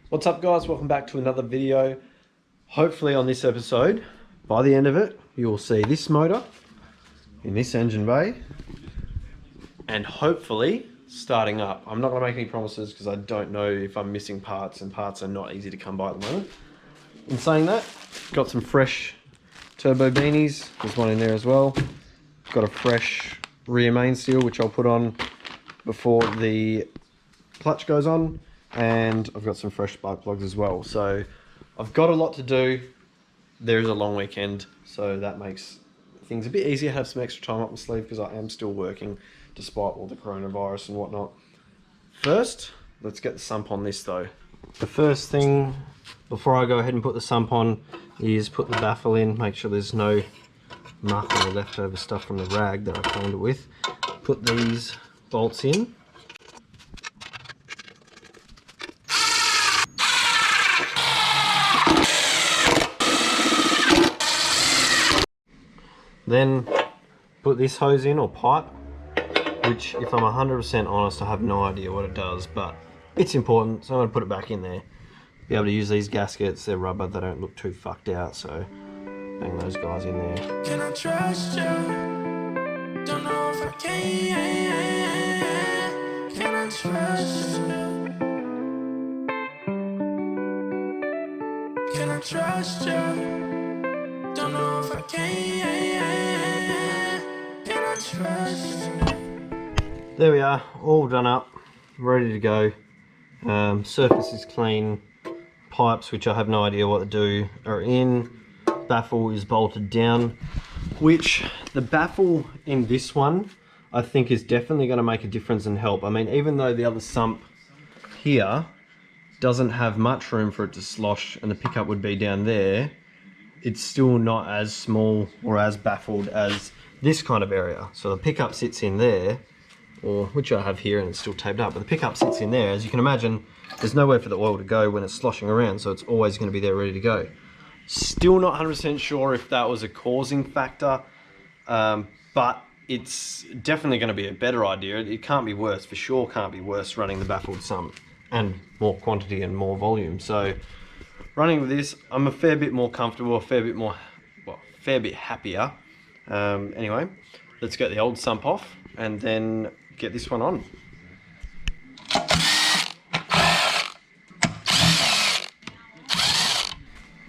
What's up guys, welcome back to another video. Hopefully on this episode, by the end of it, you'll see this motor in this engine bay and hopefully starting up. I'm not going to make any promises because I don't know if I'm missing parts, and parts are not easy to come by at the moment. In saying that, got some fresh turbo beanies, there's one in there as well. Got a fresh rear main seal which I'll put on before the clutch goes on, and I've got some fresh spark plugs as well. So I've got a lot to do. There's a long weekend, so that makes things a bit easier. Have some extra time up my sleeve because I am still working despite all the coronavirus and whatnot. First, let's get the sump on this though. The first thing before I go ahead and put the sump on is put the baffle in, make sure there's no muck or leftover stuff from the rag that I cleaned it with. Put these bolts in. Then put this hose in, or pipe, which if I'm 100% honest, I have no idea what it does, but it's important, so I'm going to put it back in there. Be able to use these gaskets, they're rubber, they don't look too fucked out, so bang those guys in there. Can I trust you? Don't know if I can. Can I trust you? Can I trust you? Don't know if I can. Can I trust you? There we are, all done up, ready to go. Surface is clean. Pipes, which I have no idea what to do, are in. Baffle is bolted down, which the baffle in this one I think is definitely going to make a difference and help. I mean, even though the other sump here doesn't have much room for it to slosh and the pickup would be down there, it's still not as small or as baffled as this kind of area. So the pickup sits in there, or which I have here and it's still taped up, but the pickup sits in there. As you can imagine, there's nowhere for the oil to go when it's sloshing around, so it's always going to be there ready to go. Still not 100% sure if that was a causing factor, but it's definitely going to be a better idea. It can't be worse, for sure can't be worse running the baffled sump, and more quantity and more volume. So running with this, I'm a fair bit more comfortable, a fair bit happier. Anyway, let's get the old sump off and then get this one on.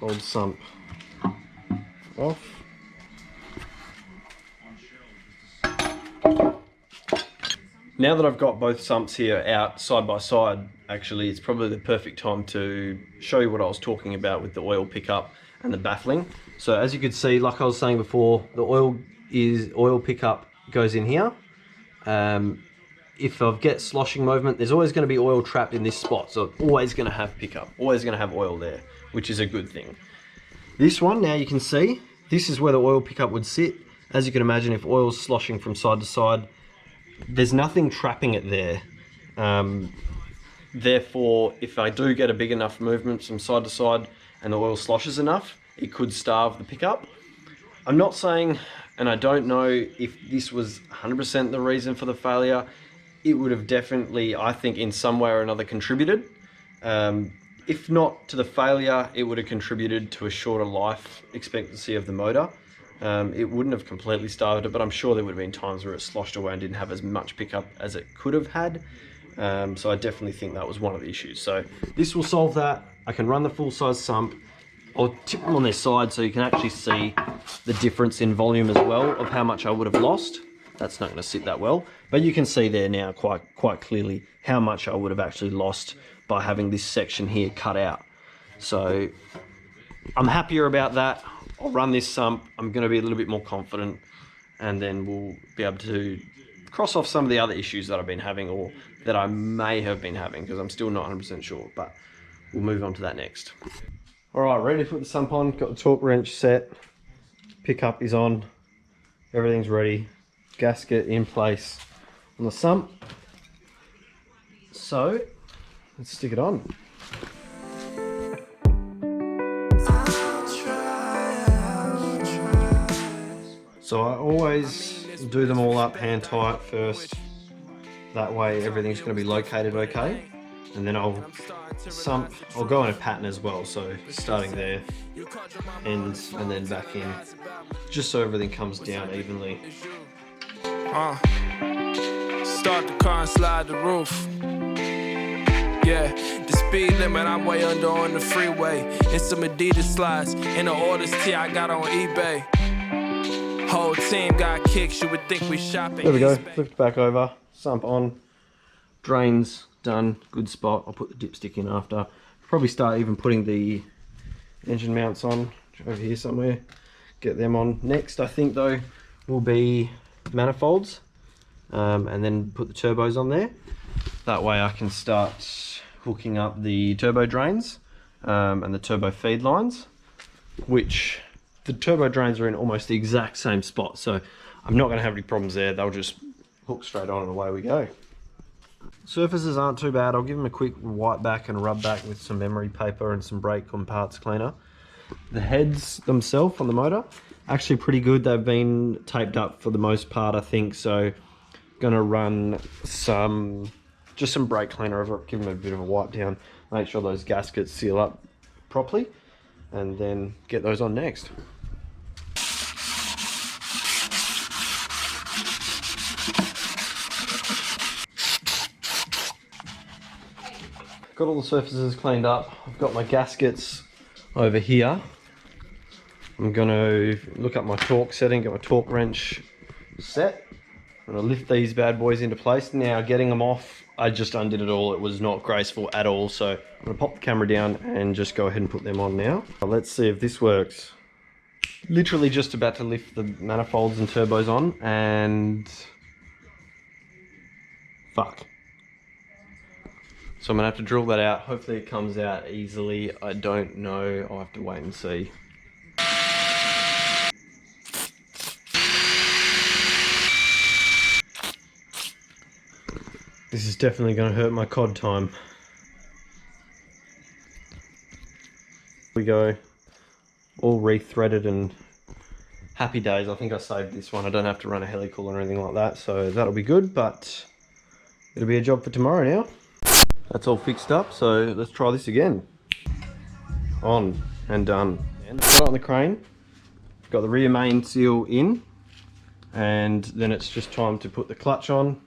Old sump off. Now that I've got both sumps here out side by side, actually it's probably the perfect time to show you what I was talking about with the oil pickup and the baffling. So as you could see, like I was saying before, the oil pickup goes in here. If I get sloshing movement, there's always going to be oil trapped in this spot, so it's always going to have pickup, always going to have oil there, which is a good thing. This one, now you can see, this is where the oil pickup would sit. As you can imagine, if oil's sloshing from side to side, there's nothing trapping it there. Therefore, if I do get a big enough movement from side to side and the oil sloshes enough, it could starve the pickup. I'm not saying, and I don't know if this was 100% the reason for the failure. It would have definitely, I think, in some way or another contributed. If not to the failure, it would have contributed to a shorter life expectancy of the motor. It wouldn't have completely starved it, but I'm sure there would have been times where it sloshed away and didn't have as much pickup as it could have had. So I definitely think that was one of the issues. So this will solve that. I can run the full size sump. I'll tip them on their side so you can actually see the difference in volume as well of how much I would have lost. That's not going to sit that well, but you can see there now quite clearly how much I would have actually lost by having this section here cut out. So I'm happier about that. I'll run this sump. I'm going to be a little bit more confident, and then we'll be able to cross off some of the other issues that I've been having, or that I may have been having, because I'm still not 100% sure, but we'll move on to that next. All right, ready to put the sump on. Got the torque wrench set. Pickup is on. Everything's ready. Gasket in place on the sump. So let's stick it on. So I always do them all up hand tight first. That way everything's going to be located okay. and then I'll go in a pattern as well, so starting there, ends, and then back in, just so everything comes down evenly. Start the car and slide the roof. Yeah, the speed limit, I'm way under on the freeway. It's some Adidas slides in the orders tee I got on eBay. Whole team got kicks, you would think we shopping. There we go, flipped back over, sump on, drains done, good spot. I'll put the dipstick in after. Probably start even putting the engine mounts on over here somewhere, get them on. Next, I think though, will be manifolds, and then put the turbos on there. That way I can start hooking up the turbo drains and the turbo feed lines, which the turbo drains are in almost the exact same spot, so I'm not going to have any problems there. They'll just hook straight on and away we go. Surfaces aren't too bad. I'll give them a quick wipe back and rub back with some memory paper and some brake and parts cleaner. The heads themselves on the motor, actually pretty good. They've been taped up for the most part, I think, so gonna run just some brake cleaner over it, give them a bit of a wipe down, make sure those gaskets seal up properly, and then get those on next. Got all the surfaces cleaned up. I've got my gaskets over here. I'm gonna look up my torque setting, get my torque wrench set. I'm gonna lift these bad boys into place. Now getting them off, I just undid it all. It was not graceful at all. So I'm gonna pop the camera down and just go ahead and put them on now. Let's see if this works. Literally just about to lift the manifolds and turbos on and fuck. So I'm gonna have to drill that out. Hopefully it comes out easily. I don't know, I'll have to wait and see. This is definitely gonna hurt my COD time. Here we go, all re-threaded and happy days. I think I saved this one. I don't have to run a helical or anything like that, so that'll be good, but it'll be a job for tomorrow now. That's all fixed up, so let's try this again. On and done. And put it on the crane. Got the rear main seal in, and then it's just time to put the clutch on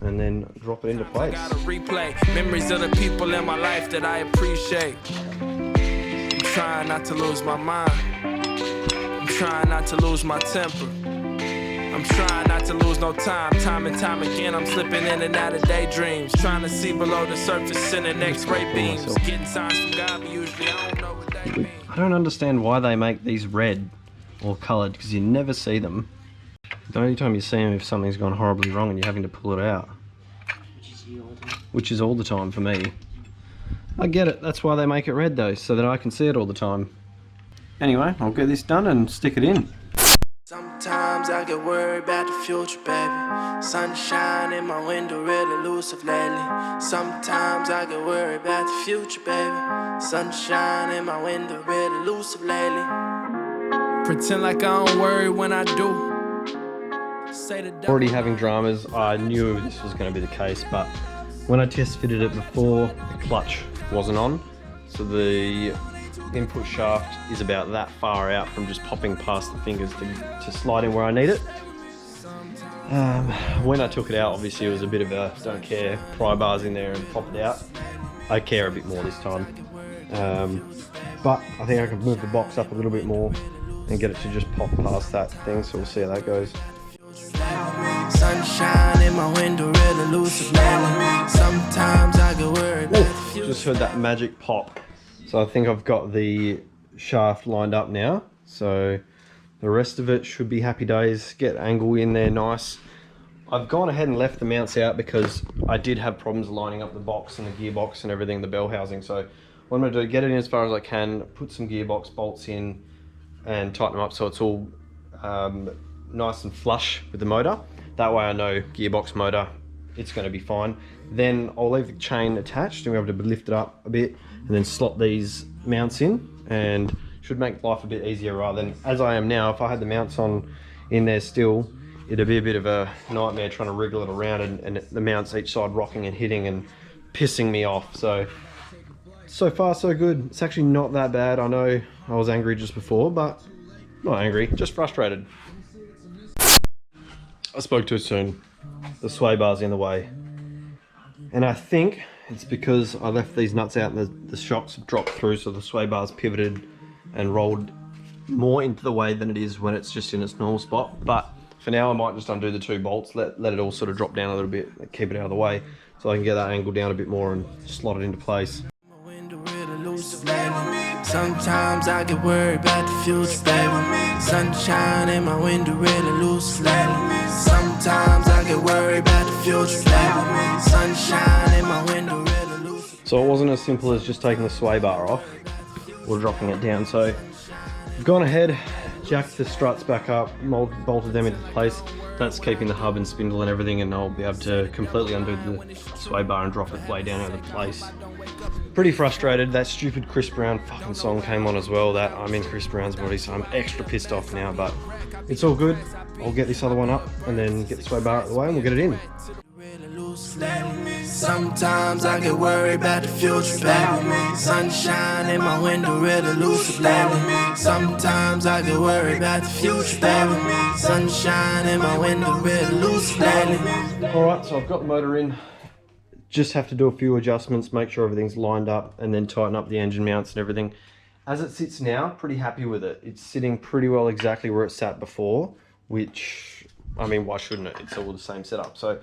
and then drop it into place. I gotta replay memories of the people in my life that I appreciate. I'm trying not to lose my mind. I'm trying not to lose my temper. I'm trying not to lose no time. Time and time again, I'm slipping in and out of daydreams. Trying to see below the surface in an X-ray beams. Getting signs from God, but usually I don't know what they mean. I don't understand why they make these red or coloured, because you never see them. The only time you see them if something's gone horribly wrong and you're having to pull it out. Which is all the time for me. I get it, that's why they make it red though, so that I can see it all the time. Anyway, I'll get this done and stick it in. Sometimes I get worried about the future, baby. Sunshine in my window, really elusive lately. Sometimes I get worried about the future, baby. Sunshine in my window, really elusive lately. Pretend like I don't worry when I do. Already having dramas, I knew this was going to be the case, but when I test fitted it before, the clutch wasn't on, so the input shaft is about that far out from just popping past the fingers to slide in where I need it. When I took it out, obviously it was a bit of a don't care, pry bars in there and pop it out. I care a bit more this time, but I think I can move the box up a little bit more and get it to just pop past that thing, so we'll see how that goes. Sunshine in my window, real elusive lately. Sometimes I get worried. Just heard that magic pop. So I think I've got the shaft lined up now. So the rest of it should be happy days. Get angle in there nice. I've gone ahead and left the mounts out because I did have problems lining up the box and the gearbox and everything, the bell housing. So what I'm gonna do, get it in as far as I can, put some gearbox bolts in and tighten them up so it's all nice and flush with the motor. That way I know gearbox motor, it's going to be fine. Then I'll leave the chain attached and we'll be able to lift it up a bit and then slot these mounts in, and should make life a bit easier rather than as I am now. If I had the mounts on in there still, it'd be a bit of a nightmare trying to wriggle it around and the mounts each side rocking and hitting and pissing me off. So far so good. It's actually not that bad. I know I was angry just before, but not angry, just frustrated. I spoke too soon. The sway bar's in the way. And I think it's because I left these nuts out and the shocks have dropped through, so the sway bar's pivoted and rolled more into the way than it is when it's just in its normal spot. But for now I might just undo the 2 bolts, let it all sort of drop down a little bit, keep it out of the way, so I can get that angle down a bit more and slot it into place. Sometimes I get worried about the future, baby. Sunshine in my window really loose lately. Sometimes I get worried about the future, baby. Sunshine in my window really loose. So it wasn't as simple as just taking the sway bar off or dropping it down. So I've gone ahead, jacked the struts back up, bolted them into place. That's keeping the hub and spindle and everything, and I'll be able to completely undo the sway bar and drop it way down out of place. Pretty frustrated. That stupid Chris Brown fucking song came on as well. That I'm in Chris Brown's body, so I'm extra pissed off now, but it's all good. I'll get this other one up and then get the sway bar out of the way and we'll get it in. Sometimes I get worried about the future, baby. Sunshine in my window really loose lately. Sometimes I get worried about the future, baby. Sunshine in my window really loose lately. Alright, so I've got the motor in. Just have to do a few adjustments, make sure everything's lined up, and then tighten up the engine mounts and everything. As it sits now, pretty happy with it. It's sitting pretty well exactly where it sat before, which, I mean, why shouldn't it? It's all the same setup. So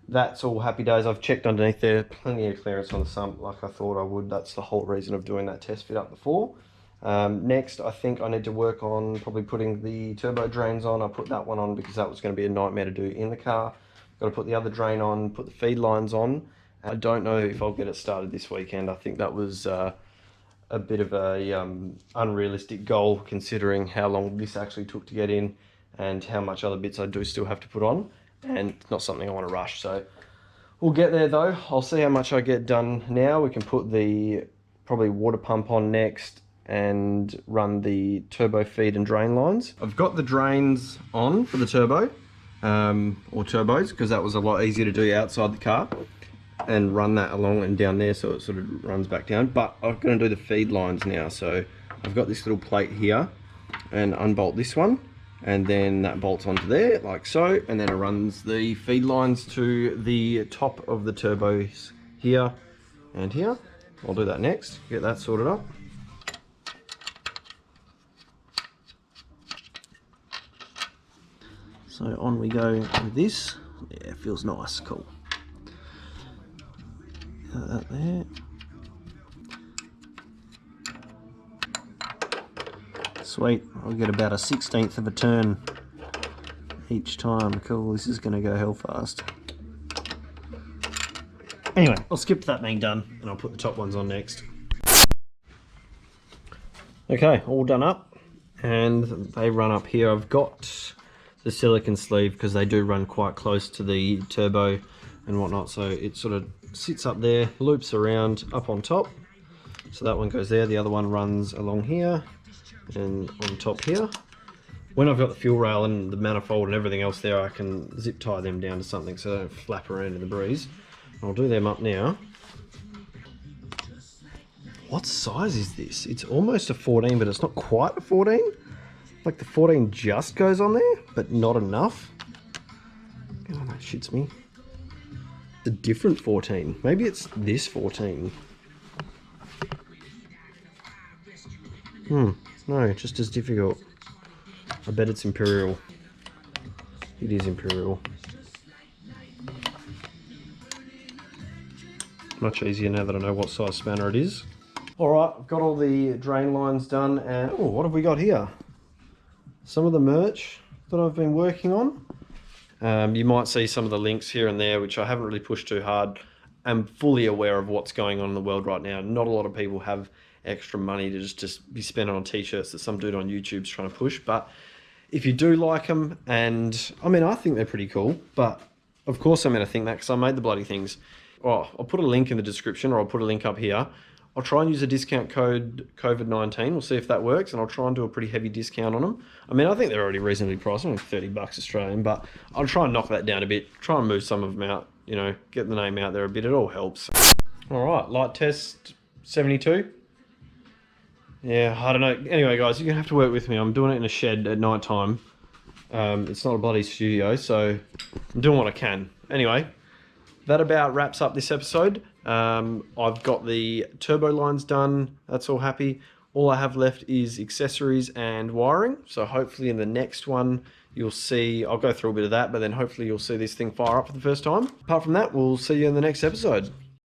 that's all happy days. I've checked underneath there, plenty of clearance on the sump like I thought I would. That's the whole reason of doing that test fit up before. Next, I think I need to work on probably putting the turbo drains on. I put that one on because that was going to be a nightmare to do in the car. Got to put the other drain on, put the feed lines on. I don't know if I'll get it started this weekend. I think that was a bit of a unrealistic goal considering how long this actually took to get in and how much other bits I do still have to put on, and it's not something I want to rush. So we'll get there though. I'll see how much I get done now. We can put the probably water pump on next and run the turbo feed and drain lines. I've got the drains on for the turbo or turbos because that was a lot easier to do outside the car and run that along and down there so it sort of runs back down. But I'm going to do the feed lines now. So I've got this little plate here and unbolt this one, and then that bolts onto there like so, and then it runs the feed lines to the top of the turbos here and here. I'll do that next, get that sorted up. So on we go with this. Yeah, it feels nice, cool. Got that there. Sweet, I'll get about a 1/16 of a turn each time. Cool, this is gonna go hell fast. Anyway, I'll skip that being done and I'll put the top ones on next. Okay, all done up, and they run up here. I've got the silicon sleeve because they do run quite close to the turbo and whatnot, so it sort of sits up there, loops around up on top. So that one goes there, the other one runs along here and on top here. When I've got the fuel rail and the manifold and everything else there, I can zip tie them down to something so they don't flap around in the breeze. I'll do them up now. What size is this? It's almost a 14, but it's not quite a 14. Like the 14 just goes on there, but not enough. Oh, that shits me. It's a different 14. Maybe it's this 14. No, just as difficult. I bet it's Imperial. It is Imperial. Much easier now that I know what size spanner it is. Alright, I've got all the drain lines done, and oh, what have we got here? Some of the merch that I've been working on. You might see some of the links here and there, which I haven't really pushed too hard. I'm fully aware of what's going on in the world right now. Not a lot of people have extra money to just be spending on t-shirts that some dude on YouTube's trying to push. But if you do like them, and I mean, I think they're pretty cool, but of course I'm going to think that because I made the bloody things. Oh, I'll put a link in the description, or I'll put a link up here. I'll try and use a discount code COVID-19. We'll see if that works, and I'll try and do a pretty heavy discount on them. I mean, I think they're already reasonably priced, only $30 Australian, but I'll try and knock that down a bit, try and move some of them out, you know, get the name out there a bit. It all helps. All right, light test 72. Yeah, I don't know. Anyway, guys, you're gonna have to work with me. I'm doing it in a shed at night time. It's not a bloody studio, so I'm doing what I can. Anyway, that about wraps up this episode. I've got the turbo lines done. That's all happy. All I have left is accessories and wiring. So hopefully in the next one, you'll see, I'll go through a bit of that, but then hopefully you'll see this thing fire up for the first time. Apart from that, we'll see you in the next episode.